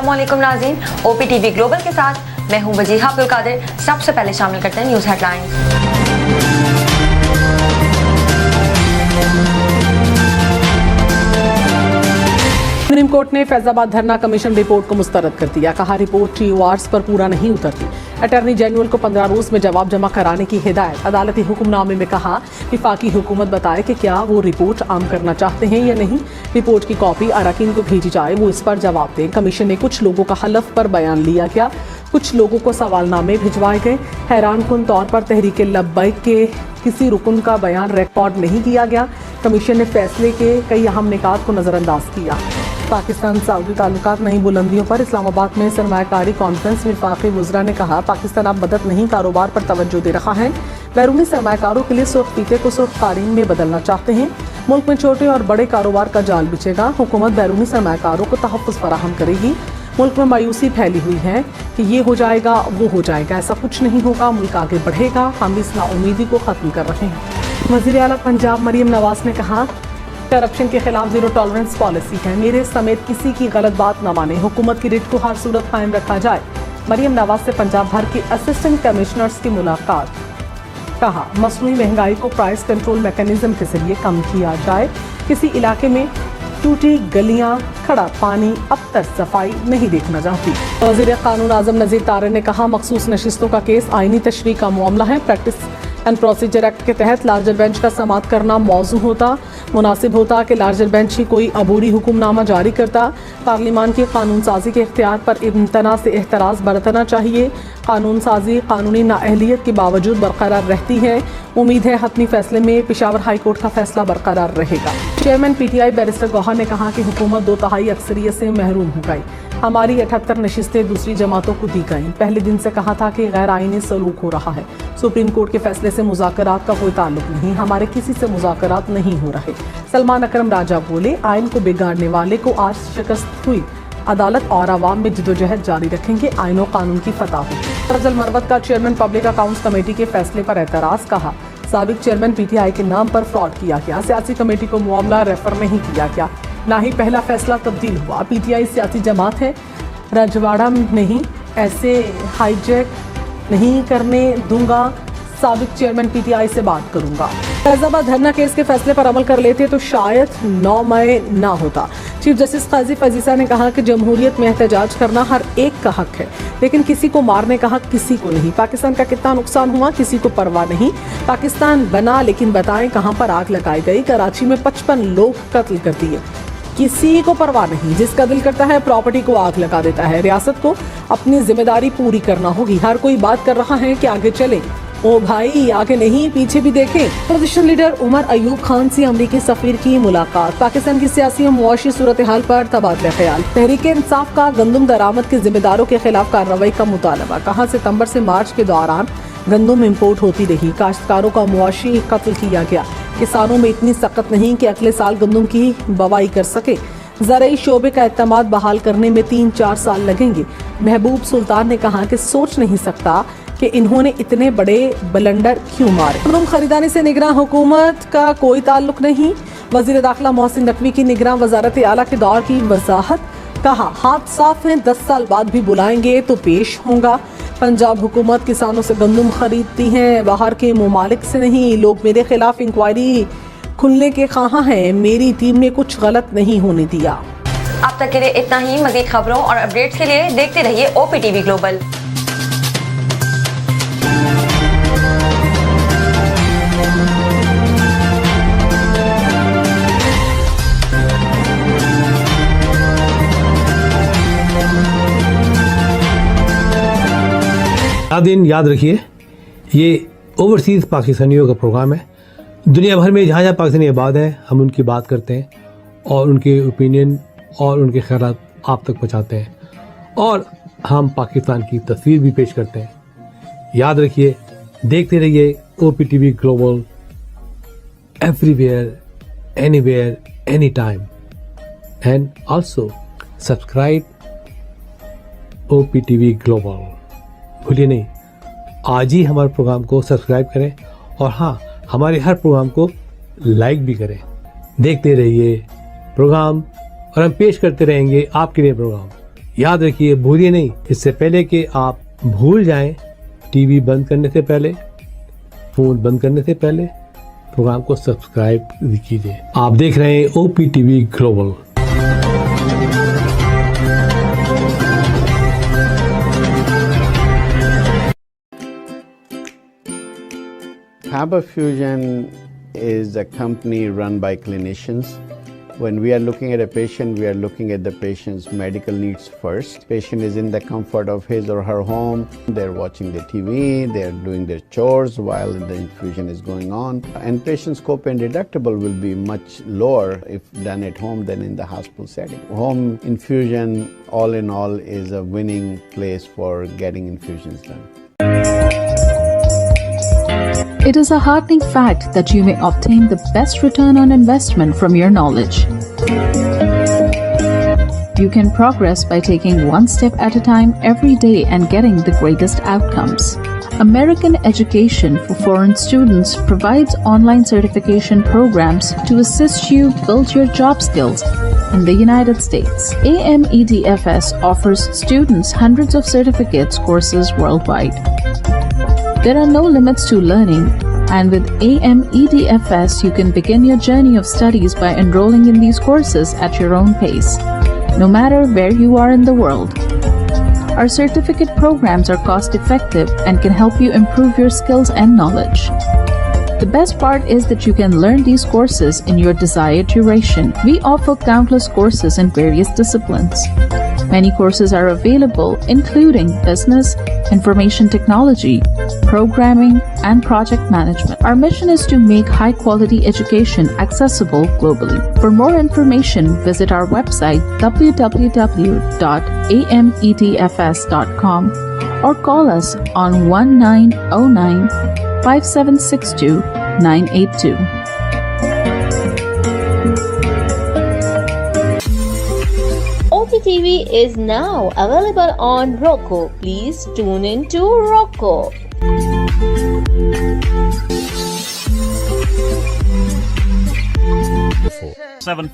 अस्सलामुअलैकुम नाज़रीन, OPTV global के साथ मैं हूं वजीहा अब्दुल कादिर। सबसे पहले शामिल करते हैं न्यूज़ हेडलाइंस। सुप्रीम कोर्ट ने फैजाबाद धरना कमीशन रिपोर्ट को मुस्तरद कर दिया। कहा रिपोर्ट TORs पर पूरा नहीं उतरती। अटॉर्नी जनरल को 15 रोज में जवाब जमा कराने की हिदायत। अदालती हुक्मनामे में कहा वफाकी हुकूमत बताए कि क्या वो रिपोर्ट आम करना चाहते हैं या नहीं। रिपोर्ट की कॉपी अरकान को भेजी जाए, वो इस पर जवाब दें। कमीशन ने कुछ लोगों का हलफ पर बयान लिया गया, कुछ लोगों को सवालनामे भिजवाए गए। हैरानकुन तौर पर तहरीक लब्बैक के किसी रुकन का बयान रिकॉर्ड नहीं किया गया। कमीशन ने फैसले के कई अहम निकात को नज़रअंदाज किया। पाकिस्तान सऊदी ताल्लुकात नई बुलंदियों पर। इस्लामाबाद में सरमायाकारी कॉन्फ्रेंस में वफाकी वज़रा ने कहा पाकिस्तान अब मदद नहीं कारोबार पर तवज्जो दे रहा है। बैरूनी सरमायाकारों के लिए सुर्ख फीते को सुर्ख कालीन में बदलना चाहते हैं। मुल्क में छोटे और बड़े कारोबार का जाल बिछेगा। हुकूमत बैरूनी सरमायाकारों को तहफ़्फ़ुज़ फराहम करेगी। मुल्क में मायूसी फैली हुई है कि ये हो जाएगा वो हो जाएगा। ऐसा कुछ नहीं होगा, मुल्क आगे बढ़ेगा। हम इस नाउमीदी को ख़त्म कर रहे हैं। वज़ीर आला पंजाब मरियम नवाज ने कहा करप्शन के खिलाफ जीरो टॉलरेंस पॉलिसी है। मेरे समेत किसी की गलत बात न माने। हुकूमत की रिट को हर सूरत कायम रखा जाए। मरियम नवाज से पंजाब भर के असिस्टेंट कमिश्नर्स की मुलाकात। कहा मसनूई महंगाई को प्राइस कंट्रोल मैकेनिज्म के जरिए कम किया जाए। किसी इलाके में टूटी गलियां, खड़ा पानी, अब तक सफाई नहीं देखना चाहती। वज़ीर कानून आज़म नज़ीर तारड़ ने कहा मखसूस नशिस्तों का केस आईनी तशरीह का मामला है। प्रैक्टिस एंड प्रोसीजर एक्ट के तहत लार्जर बेंच का समाअत करना मौजू होता। मुनासिब होता कि लार्जर बेंच ही कोई अबूरी हुक्मनामा जारी करता। पार्लिमान की कानून साजी के इख्तियार पर इम्तना से एहतराज बरतना चाहिए। कानून साजी कानूनी नाअहलियत के बावजूद बरकरार रहती है। उम्मीद है हतमी फैसले में पेशावर हाई कोर्ट का फैसला बरकरार रहेगा। चेयरमैन PTI बैरिस्टर गौहर ने कहा कि हुकूमत 2/3 अक्सरियत से महरूम हो गई। हमारी 78 नशिस्तें दूसरी जमातों को दी गईं। पहले दिन से कहा था कि गैर आईनी सलूक हो रहा है। सुप्रीम कोर्ट के फैसले से मुज़ाकरात का कोई ताल्लुक नहीं। हमारे किसी से मुज़ाकरात नहीं हो रहे। सलमान अकरम राजा बोले आइन को बिगाड़ने वाले को आज शिकस्त हुई। अदालत और आवाम में जिदोजहद जारी रखेंगे। आइन और कानून की फतह होगी। फजल मरवत का चेयरमैन पब्लिक अकाउंट्स कमेटी के फैसले पर एतराज़। कहा साबिक चेयरमैन PTI के नाम पर फ्रॉड किया गया। सियासी कमेटी को मामला रेफर नहीं किया गया, ना ही पहला फैसला तब्दील हुआ। PTI सियासी जमात है, रजवाड़ा नहीं, ऐसे हाईजैक नहीं करने दूंगा। साबिक चेयरमैन PTI से बात करूंगा। फैजाबाद धरना केस के फैसले पर अमल कर लेते तो शायद 9 मई ना होता। चीफ जस्टिस काजी फजीसा ने कहा कि जमहूरियत में एहतजाज करना हर एक का हक है, लेकिन किसी को मारने का हक किसी को नहीं। पाकिस्तान का कितना नुकसान हुआ किसी को परवाह नहीं। पाकिस्तान बना, लेकिन बताएं कहां पर आग लगाई गई। कराची में 55 लोग कत्ल कर दिए, किसी को परवाह नहीं। जिसका दिल करता है प्रॉपर्टी को आग लगा देता है। रियासत को अपनी जिम्मेदारी पूरी करना होगी। हर कोई बात कर रहा है कि आगे चले, ओ भाई आगे नहीं पीछे भी देखें। अपोजिशन लीडर उमर अयूब खान से अमरीकी सफीर की मुलाकात। पाकिस्तान की सियासी और मुआशी सूरत हाल पर तबादला ख्याल। तहरीक इंसाफ का गंदम दरामद के जिम्मेदारों के खिलाफ कार्रवाई का मुतालबा। कहा सितंबर से मार्च के दौरान गंदम इम्पोर्ट होती रही। काश्तकारों का मुआशी कत्ल किया गया। किसानों में इतनी सख्त नहीं कि अगले साल गंदम की बवाई कर सके। ज़राई शोबे का एतमाद बहाल करने में 3-4 साल लगेंगे। महबूब सुल्तान ने कहा कि सोच नहीं सकता कि इन्होंने इतने बड़े बलंडर क्यों मारे। गंदम खरीदारी से निगरान हुकूमत का कोई ताल्लुक नहीं। वज़ीर दाखिला मोहसिन नकवी की निगरान वजारत आला के दौर की वजाहत। कहा हाथ साफ हैं, 10 साल बाद भी बुलाएंगे तो पेश होगा। पंजाब हुकूमत किसानों से गंदम खरीदती है, बाहर के ममालिक से नहीं। लोग मेरे खिलाफ इंक्वायरी खुलने के ख्वाह हैं। मेरी टीम ने कुछ गलत नहीं होने दिया। अब तक के लिए इतना ही। मज़ीद खबरों और अपडेट्स के लिए देखते रहिए OPTV ग्लोबल। दिन याद रखिए, ये ओवरसीज़ पाकिस्तानियों का प्रोग्राम है। दुनिया भर में जहाँ जहाँ पाकिस्तानी आबाद हैं हम उनकी बात करते हैं और उनके ओपिनियन और उनके ख्यालात आप तक पहुँचाते हैं, और हम पाकिस्तान की तस्वीर भी पेश करते हैं। याद रखिए, देखते रहिए OPTV global, everywhere, anywhere, any time, and also subscribe OPTV global. भूलिए नहीं, आज ही हमारे प्रोग्राम को सब्सक्राइब करें, और हाँ, हमारे हर प्रोग्राम को लाइक भी करें। देखते रहिए प्रोग्राम, और हम पेश करते रहेंगे आपके लिए प्रोग्राम। याद रखिए, भूलिए नहीं। इससे पहले कि आप भूल जाएं, टीवी बंद करने से पहले, फोन बंद करने से पहले प्रोग्राम को सब्सक्राइब कीजिए। आप देख रहे हैं OPTV global. Faber Fusion is a company run by clinicians. When we are looking at a patient, we are looking at the patient's medical needs first. Patient is in the comfort of his or her home. They're watching the TV, they're doing their chores while the infusion is going on. And patient's copay deductible will be much lower if done at home than in the hospital setting. Home infusion, all in all, is a winning place for getting infusions done. It is a heartening fact that you may obtain the best return on investment from your knowledge. You can progress by taking one step at a time every day and getting the greatest outcomes. American Education for Foreign Students provides online certification programs to assist you build your job skills in the United States. AMEDFS offers students hundreds of certificates courses worldwide. There are no limits to learning, and with AMEDFS, you can begin your journey of studies by enrolling in these courses at your own pace, no matter where you are in the world. Our certificate programs are cost-effective and can help you improve your skills and knowledge. The best part is that you can learn these courses in your desired duration. We offer countless courses in various disciplines. Many courses are available, including business, information technology, programming, and project management. Our mission is to make high-quality education accessible globally. For more information, visit our website www.amedfs.com or call us on 1909-5762-982. OPTV is now available on Roku. Please tune in to Roku. 7